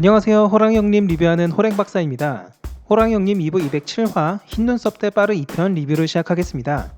안녕하세요. 호랑이형님 리뷰하는 호랭박사입니다. 호랑이형님 2부 207화 흰눈썹 대 빠르 2편 리뷰를 시작하겠습니다.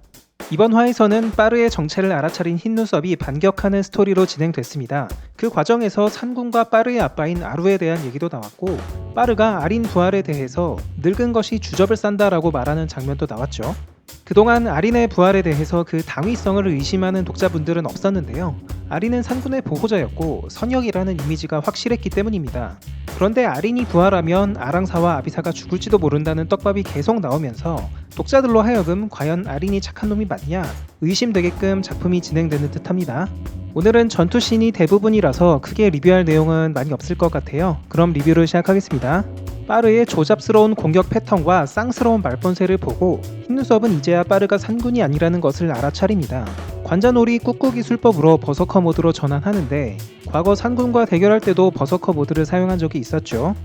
이번 화에서는 빠르의 정체를 알아차린 흰눈썹이 반격하는 스토리로 진행됐습니다. 그 과정에서 산군과 빠르의 아빠인 아루에 대한 얘기도 나왔고, 빠르가 아린 부활에 대해서 늙은 것이 주접을 싼다라고 말하는 장면도 나왔죠. 그동안 아린의 부활에 대해서 그 당위성을 의심하는 독자분들은 없었는데요. 아린은 산군의 보호자였고 선역이라는 이미지가 확실했기 때문입니다. 그런데 아린이 부활하면 아랑사와 아비사가 죽을지도 모른다는 떡밥이 계속 나오면서 독자들로 하여금 과연 아린이 착한 놈이 맞냐 의심되게끔 작품이 진행되는 듯합니다. 오늘은 전투씬이 대부분이라서 크게 리뷰할 내용은 많이 없을 것 같아요. 그럼 리뷰를 시작하겠습니다. 빠르의 조잡스러운 공격 패턴과 쌍스러운 말본새를 보고 흰눈썹은 이제야 빠르가 산군이 아니라는 것을 알아차립니다. 관자놀이 꾹꾹이 술법으로 버서커 모드로 전환하는데, 과거 산군과 대결할 때도 버서커 모드를 사용한 적이 있었죠.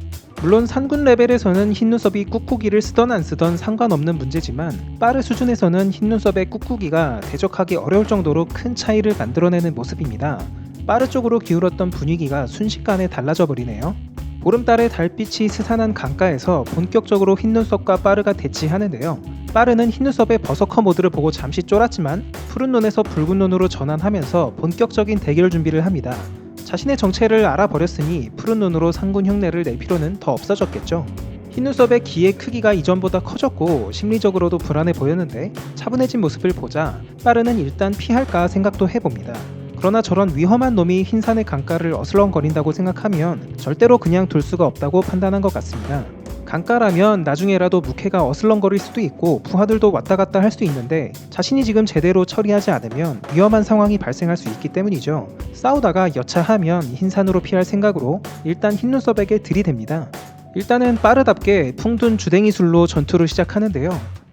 물론 산군 레벨에서는 흰눈썹이 꾹꾹이를 쓰던 안 쓰던 상관없는 문제지만, 빠르 수준에서는 흰눈썹의 꾹꾹이가 대적하기 어려울 정도로 큰 차이를 만들어내는 모습입니다. 빠르 쪽으로 기울었던 분위기가 순식간에 달라져 버리네요. 보름달의 달빛이 스산한 강가에서 본격적으로 흰눈썹과 빠르가 대치하는데요. 빠르는 흰눈썹의 버서커 모드를 보고 잠시 쫄았지만 푸른 눈에서 붉은 눈으로 전환하면서 본격적인 대결 준비를 합니다. 자신의 정체를 알아버렸으니 푸른 눈으로 상군 흉내를 낼 필요는 더 없어졌겠죠. 흰눈썹의 귀의 크기가 이전보다 커졌고 심리적으로도 불안해 보였는데, 차분해진 모습을 보자 빠르는 일단 피할까 생각도 해봅니다. 그러나 저런 위험한 놈이 흰산의 강가를 어슬렁거린다고 생각하면 절대로 그냥 둘 수가 없다고 판단한 것 같습니다. 강가라면 나중에라도 묵해가 어슬렁거릴 수도 있고 부하들도 왔다 갔다 할 수 있는데, 자신이 지금 제대로 처리하지 않으면 위험한 상황이 발생할 수 있기 때문이죠. 싸우다가 여차하면 흰산으로 피할 생각으로 일단 흰눈썹에게 들이댑니다. 일단은 빠르답게 풍둔 주댕이술로 전투를 시작하는데요.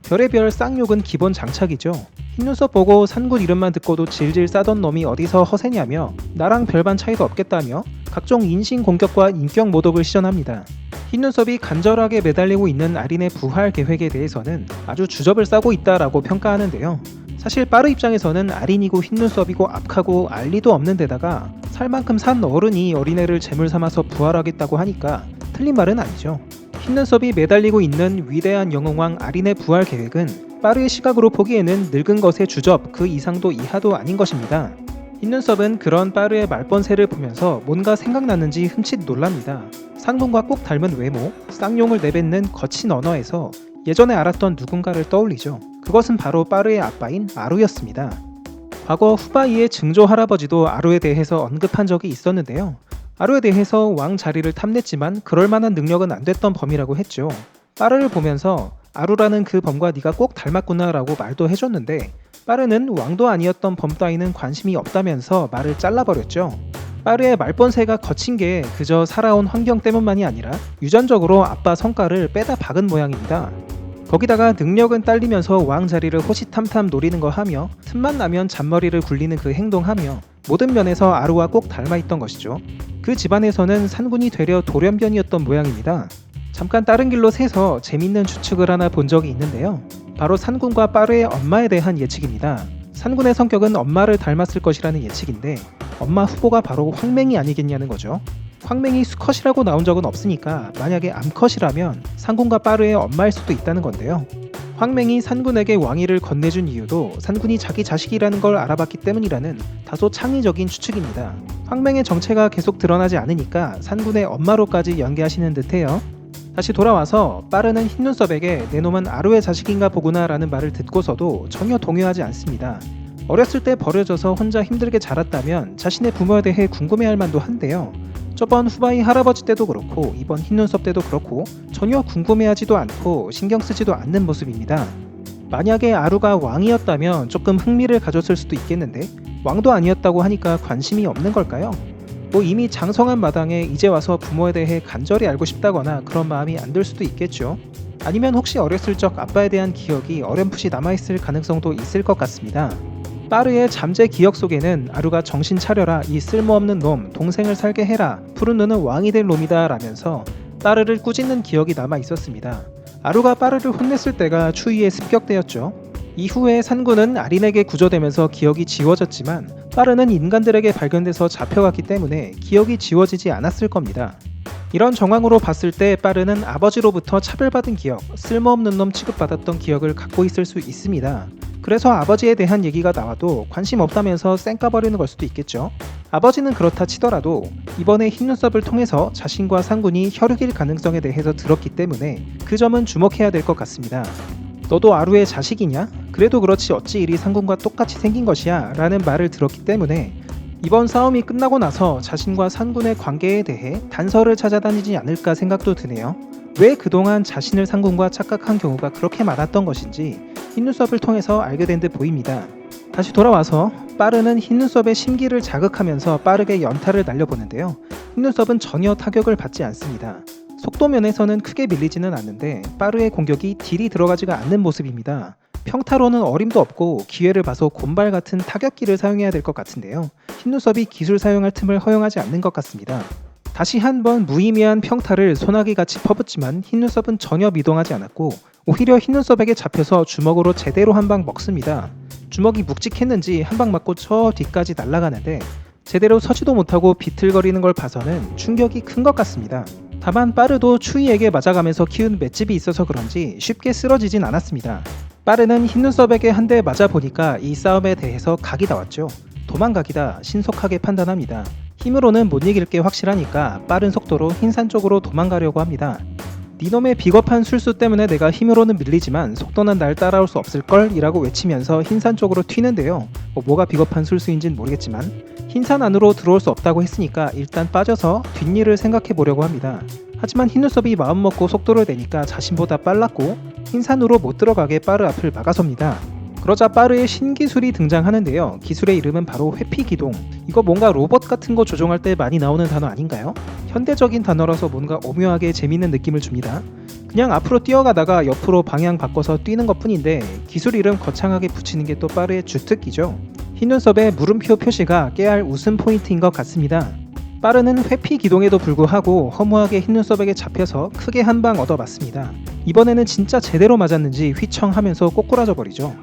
별의별 쌍욕은 기본 장착이죠. 흰눈썹 보고 산군 이름만 듣고도 질질 싸던 놈이 어디서 허세냐며 나랑 별반 차이도 없겠다며 각종 인신 공격과 인격 모독을 시전합니다. 흰눈썹이 간절하게 매달리고 있는 아린의 부활 계획에 대해서는 아주 주접을 싸고 있다라고 평가하는데요. 사실 빠르 입장에서는 아린이고 흰눈썹이고 악하고 알 리도 없는 데다가 살 만큼 산 어른이 어린애를 제물 삼아서 부활하겠다고 하니까 틀린 말은 아니죠. 흰눈썹이 매달리고 있는 위대한 영웅왕 아린의 부활 계획은 빠르의 시각으로 보기에는 늙은 것의 주접 그 이상도 이하도 아닌 것입니다. 흰눈썹은 그런 빠르의 말본새를 보면서 뭔가 생각나는지 흠칫 놀랍니다. 상군과 꼭 닮은 외모, 쌍용을 내뱉는 거친 언어에서 예전에 알았던 누군가를 떠올리죠. 그것은 바로 빠르의 아빠인 아루였습니다. 과거 후바이의 증조 할아버지도 아루에 대해서 언급한 적이 있었는데요. 아루에 대해서 왕 자리를 탐냈지만 그럴만한 능력은 안 됐던 범이라고 했죠. 빠르를 보면서 아루라는 그 범과 네가 꼭 닮았구나 라고 말도 해줬는데, 빠르는 왕도 아니었던 범 따위는 관심이 없다면서 말을 잘라버렸죠. 빠르의 말본새가 거친 게 그저 살아온 환경 때문만이 아니라 유전적으로 아빠 성과를 빼다 박은 모양입니다. 거기다가 능력은 딸리면서 왕 자리를 호시탐탐 노리는 거 하며 틈만 나면 잔머리를 굴리는 그 행동하며 모든 면에서 아루와 꼭 닮아있던 것이죠. 그 집안에서는 산군이 되려 돌연변이었던 모양입니다. 잠깐 다른 길로 새서 재밌는 추측을 하나 본 적이 있는데요. 바로 산군과 빠르의 엄마에 대한 예측입니다. 산군의 성격은 엄마를 닮았을 것이라는 예측인데, 엄마 후보가 바로 황맹이 아니겠냐는 거죠. 황맹이 수컷이라고 나온 적은 없으니까 만약에 암컷이라면 산군과 빠르의 엄마일 수도 있다는 건데요. 황맹이 산군에게 왕위를 건네준 이유도 산군이 자기 자식이라는 걸 알아봤기 때문이라는 다소 창의적인 추측입니다. 황맹의 정체가 계속 드러나지 않으니까 산군의 엄마로까지 연계하시는 듯해요. 다시 돌아와서 빠르는 흰눈썹에게 내 놈은 아루의 자식인가 보구나 라는 말을 듣고서도 전혀 동요하지 않습니다. 어렸을 때 버려져서 혼자 힘들게 자랐다면 자신의 부모에 대해 궁금해할 만도 한데요. 저번 후바이 할아버지 때도 그렇고 이번 흰눈썹 때도 그렇고 전혀 궁금해하지도 않고 신경 쓰지도 않는 모습입니다. 만약에 아루가 왕이었다면 조금 흥미를 가졌을 수도 있겠는데, 왕도 아니었다고 하니까 관심이 없는 걸까요? 뭐 이미 장성한 마당에 이제 와서 부모에 대해 간절히 알고 싶다거나 그런 마음이 안 들 수도 있겠죠. 아니면 혹시 어렸을 적 아빠에 대한 기억이 어렴풋이 남아있을 가능성도 있을 것 같습니다. 빠르의 잠재 기억 속에는 아루가 정신 차려라 이 쓸모없는 놈 동생을 살게 해라 푸른 눈은 왕이 될 놈이다 라면서 빠르를 꾸짖는 기억이 남아 있었습니다. 아루가 빠르를 혼냈을 때가 추위에 습격되었죠. 이후에 산군은 아린에게 구조되면서 기억이 지워졌지만 빠르는 인간들에게 발견돼서 잡혀갔기 때문에 기억이 지워지지 않았을 겁니다. 이런 정황으로 봤을 때 빠르는 아버지로부터 차별받은 기억, 쓸모없는 놈 취급받았던 기억을 갖고 있을 수 있습니다. 그래서 아버지에 대한 얘기가 나와도 관심 없다면서 쌩까버리는 걸 수도 있겠죠. 아버지는 그렇다 치더라도 이번에 흰눈썹을 통해서 자신과 상군이 혈육일 가능성에 대해서 들었기 때문에 그 점은 주목해야 될 것 같습니다. 너도 아루의 자식이냐? 그래도 그렇지 어찌 이리 상군과 똑같이 생긴 것이야? 라는 말을 들었기 때문에 이번 싸움이 끝나고 나서 자신과 상군의 관계에 대해 단서를 찾아다니지 않을까 생각도 드네요. 왜 그동안 자신을 상군과 착각한 경우가 그렇게 많았던 것인지 흰눈썹을 통해서 알게 된 듯 보입니다. 다시 돌아와서 빠르는 흰눈썹의 심기를 자극하면서 빠르게 연타를 날려보는데요. 흰눈썹은 전혀 타격을 받지 않습니다. 속도 면에서는 크게 밀리지는 않는데 빠르의 공격이 딜이 들어가지가 않는 모습입니다. 평타로는 어림도 없고 기회를 봐서 곰발 같은 타격기를 사용해야 될 것 같은데요. 흰눈썹이 기술 사용할 틈을 허용하지 않는 것 같습니다. 다시 한번 무의미한 평타를 소나기같이 퍼붓지만 흰눈썹은 전혀 미동하지 않았고 오히려 흰눈썹에게 잡혀서 주먹으로 제대로 한 방 먹습니다. 주먹이 묵직했는지 한 방 맞고 저 뒤까지 날아가는데 제대로 서지도 못하고 비틀거리는 걸 봐서는 충격이 큰 것 같습니다. 다만 빠르도 추위에게 맞아가면서 키운 맷집이 있어서 그런지 쉽게 쓰러지진 않았습니다. 빠르는 흰눈썹에게 한 대 맞아보니까 이 싸움에 대해서 각이 나왔죠. 도망각이다 신속하게 판단합니다. 힘으로는 못 이길 게 확실하니까 빠른 속도로 흰산 쪽으로 도망가려고 합니다. 니놈의 비겁한 술수 때문에 내가 힘으로는 밀리지만 속도는 날 따라올 수 없을걸? 이라고 외치면서 흰산 쪽으로 튀는데요. 뭐가 비겁한 술수인진 모르겠지만 흰산 안으로 들어올 수 없다고 했으니까 일단 빠져서 뒷일을 생각해 보려고 합니다. 하지만 흰눈썹이 마음먹고 속도를 내니까 자신보다 빨랐고 흰산으로 못 들어가게 빠르 앞을 막아섭니다. 그러자 빠르의 신기술이 등장하는데요. 기술의 이름은 바로 회피기동. 이거 뭔가 로봇 같은 거 조종할 때 많이 나오는 단어 아닌가요? 현대적인 단어라서 뭔가 오묘하게 재밌는 느낌을 줍니다. 그냥 앞으로 뛰어가다가 옆으로 방향 바꿔서 뛰는 것 뿐인데 기술 이름 거창하게 붙이는 게 또 빠르의 주특기죠. 흰눈썹의 물음표 표시가 깨알 웃음 포인트인 것 같습니다. 빠르는 회피 기동에도 불구하고 허무하게 흰눈썹에게 잡혀서 크게 한 방 얻어맞습니다. 이번에는 진짜 제대로 맞았는지 휘청하면서 꼬꾸라져 버리죠.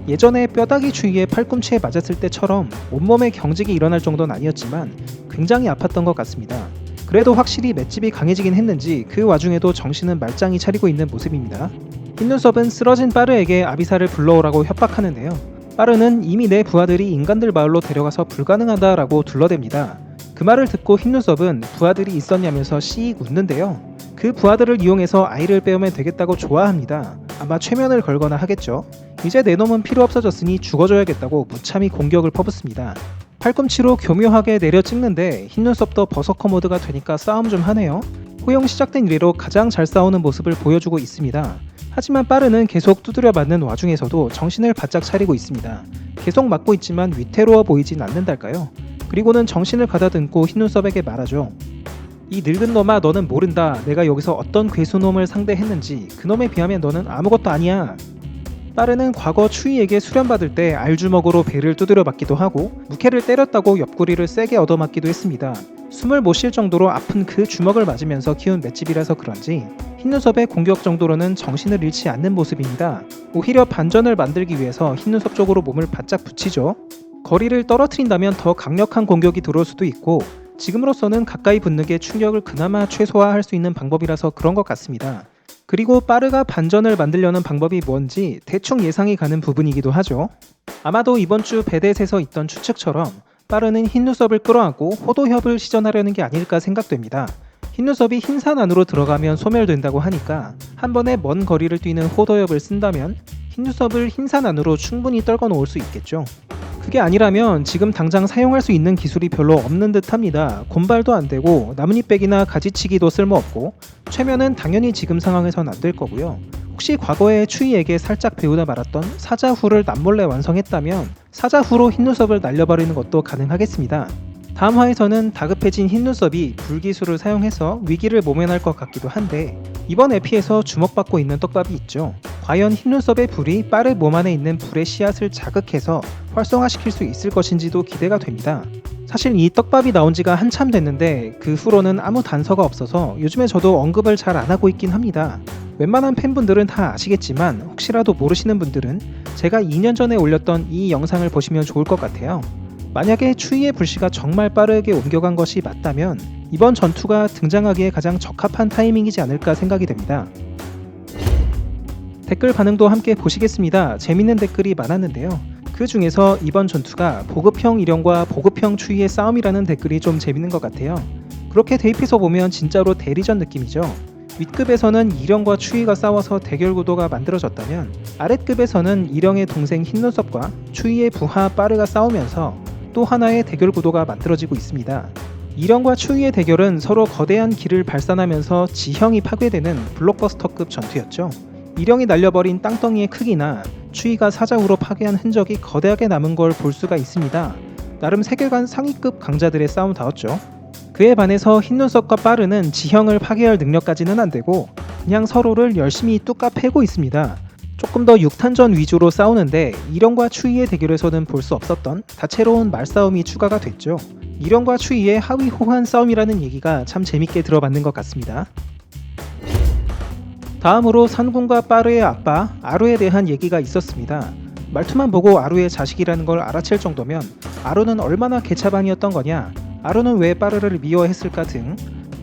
예전에 뼈다귀 주위에 팔꿈치에 맞았을 때처럼 온몸에 경직이 일어날 정도는 아니었지만 굉장히 아팠던 것 같습니다. 그래도 확실히 맷집이 강해지긴 했는지 그 와중에도 정신은 말짱히 차리고 있는 모습입니다. 흰눈썹은 쓰러진 빠르에게 아비사를 불러오라고 협박하는데요. 빠르는 이미 내 부하들이 인간들 마을로 데려가서 불가능하다라고 둘러댑니다. 그 말을 듣고 흰눈썹은 부하들이 있었냐면서 씩 웃는데요. 그 부하들을 이용해서 아이를 빼오면 되겠다고 좋아합니다. 아마 최면을 걸거나 하겠죠. 이제 내 놈은 필요 없어졌으니 죽어줘야겠다고 무참히 공격을 퍼붓습니다. 팔꿈치로 교묘하게 내려 찍는데 흰눈썹도 버서커 모드가 되니까 싸움 좀 하네요. 호영 시작된 이래로 가장 잘 싸우는 모습을 보여주고 있습니다. 하지만 빠르는 계속 두드려 맞는 와중에서도 정신을 바짝 차리고 있습니다. 계속 맞고 있지만 위태로워 보이진 않는달까요? 그리고는 정신을 가다듬고 흰눈썹에게 말하죠. 이 늙은 놈아 너는 모른다. 내가 여기서 어떤 괴수놈을 상대했는지 그놈에 비하면 너는 아무것도 아니야. 빠르는 과거 추위에게 수련받을 때 알주먹으로 배를 두드려 맞기도 하고 무케를 때렸다고 옆구리를 세게 얻어맞기도 했습니다. 숨을 못 쉴 정도로 아픈 그 주먹을 맞으면서 키운 맷집이라서 그런지 흰눈썹의 공격 정도로는 정신을 잃지 않는 모습입니다. 오히려 반전을 만들기 위해서 흰눈썹 쪽으로 몸을 바짝 붙이죠. 거리를 떨어뜨린다면 더 강력한 공격이 들어올 수도 있고 지금으로서는 가까이 붙는 게 충격을 그나마 최소화할 수 있는 방법이라서 그런 것 같습니다. 그리고 빠르가 반전을 만들려는 방법이 뭔지 대충 예상이 가는 부분이기도 하죠. 아마도 이번 주 베댓에서 있던 추측처럼 빠르는 흰눈썹을 끌어안고 호도협을 시전하려는 게 아닐까 생각됩니다. 흰눈썹이 흰산 안으로 들어가면 소멸된다고 하니까 한 번에 먼 거리를 뛰는 호도협을 쓴다면 흰눈썹을 흰산 안으로 충분히 떨궈 놓을 수 있겠죠. 그게 아니라면 지금 당장 사용할 수 있는 기술이 별로 없는 듯 합니다. 곰발도 안 되고 나뭇잎배기나 가지치기도 쓸모없고 최면은 당연히 지금 상황에선 안 될 거고요. 혹시 과거에 추이에게 살짝 배우다 말았던 사자후를 남몰래 완성했다면 사자후로 흰눈썹을 날려버리는 것도 가능하겠습니다. 다음 화에서는 다급해진 흰눈썹이 불기술을 사용해서 위기를 모면할 것 같기도 한데 이번 에피에서 주목받고 있는 떡밥이 있죠. 과연 흰눈썹의 불이 빠르 몸 안에 있는 불의 씨앗을 자극해서 활성화시킬 수 있을 것인지도 기대가 됩니다. 사실 이 떡밥이 나온 지가 한참 됐는데 그 후로는 아무 단서가 없어서 요즘에 저도 언급을 잘 안 하고 있긴 합니다. 웬만한 팬분들은 다 아시겠지만 혹시라도 모르시는 분들은 제가 2년 전에 올렸던 이 영상을 보시면 좋을 것 같아요. 만약에 추위의 불씨가 정말 빠르게 옮겨간 것이 맞다면 이번 전투가 등장하기에 가장 적합한 타이밍이지 않을까 생각이 됩니다. 댓글 반응도 함께 보시겠습니다. 재밌는 댓글이 많았는데요. 그 중에서 이번 전투가 보급형 일형과 보급형 추위의 싸움이라는 댓글이 좀 재밌는 것 같아요. 그렇게 대입해서 보면 진짜로 대리전 느낌이죠. 윗급에서는 일형과 추위가 싸워서 대결 구도가 만들어졌다면 아랫급에서는 일형의 동생 흰눈썹과 추위의 부하 빠르가 싸우면서 또 하나의 대결 구도가 만들어지고 있습니다. 일형과 추위의 대결은 서로 거대한 기를 발산하면서 지형이 파괴되는 블록버스터급 전투였죠. 일형이 날려버린 땅덩이의 크기나 추위가 사자우로 파괴한 흔적이 거대하게 남은 걸 볼 수가 있습니다. 나름 세계관 상위급 강자들의 싸움다웠죠. 그에 반해서 흰눈썹과 빠르는 지형을 파괴할 능력까지는 안되고 그냥 서로를 열심히 뚝까 패고 있습니다. 조금 더 육탄전 위주로 싸우는데 일형과 추위의 대결에서는 볼 수 없었던 다채로운 말싸움이 추가가 됐죠. 일형과 추위의 하위 호환 싸움이라는 얘기가 참 재밌게 들어맞는 것 같습니다. 다음으로 산군과 빠르의 아빠 아루에 대한 얘기가 있었습니다. 말투만 보고 아루의 자식이라는 걸 알아챌 정도면 아루는 얼마나 개차반이었던 거냐, 아루는 왜 빠르를 미워했을까 등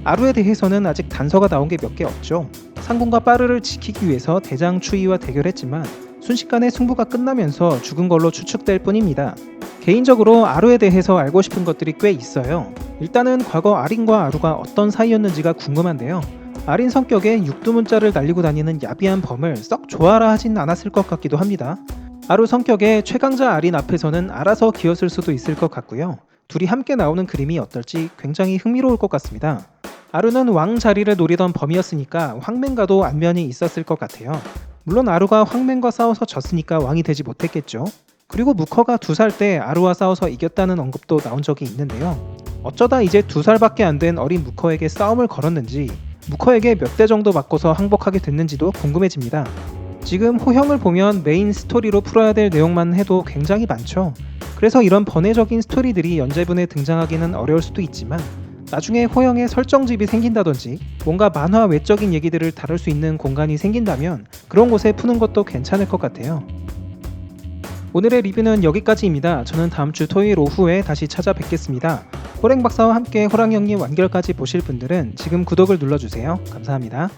아루에 대해서는 아직 단서가 나온 게 몇 개 없죠. 상군과 빠르를 지키기 위해서 대장 추이와 대결했지만 순식간에 승부가 끝나면서 죽은 걸로 추측될 뿐입니다. 개인적으로 아루에 대해서 알고 싶은 것들이 꽤 있어요. 일단은 과거 아린과 아루가 어떤 사이였는지가 궁금한데요. 아린 성격에 육두문자를 날리고 다니는 야비한 범을 썩 좋아라 하진 않았을 것 같기도 합니다. 아루 성격에 최강자 아린 앞에서는 알아서 기었을 수도 있을 것 같고요. 둘이 함께 나오는 그림이 어떨지 굉장히 흥미로울 것 같습니다. 아루는 왕 자리를 노리던 범이었으니까 황맹과도 안면이 있었을 것 같아요. 물론 아루가 황맹과 싸워서 졌으니까 왕이 되지 못했겠죠. 그리고 무커가 2살 때 아루와 싸워서 이겼다는 언급도 나온 적이 있는데요. 어쩌다 이제 2살밖에 안 된 어린 무커에게 싸움을 걸었는지 무커에게 몇 대 정도 맞고서 항복하게 됐는지도 궁금해집니다. 지금 호형을 보면 메인 스토리로 풀어야 될 내용만 해도 굉장히 많죠. 그래서 이런 번외적인 스토리들이 연재분에 등장하기는 어려울 수도 있지만 나중에 호형에 설정집이 생긴다든지 뭔가 만화 외적인 얘기들을 다룰 수 있는 공간이 생긴다면 그런 곳에 푸는 것도 괜찮을 것 같아요. 오늘의 리뷰는 여기까지입니다. 저는 다음 주 토요일 오후에 다시 찾아뵙겠습니다. 호랭박사와 함께 호랑이형님 완결까지 보실 분들은 지금 구독을 눌러주세요. 감사합니다.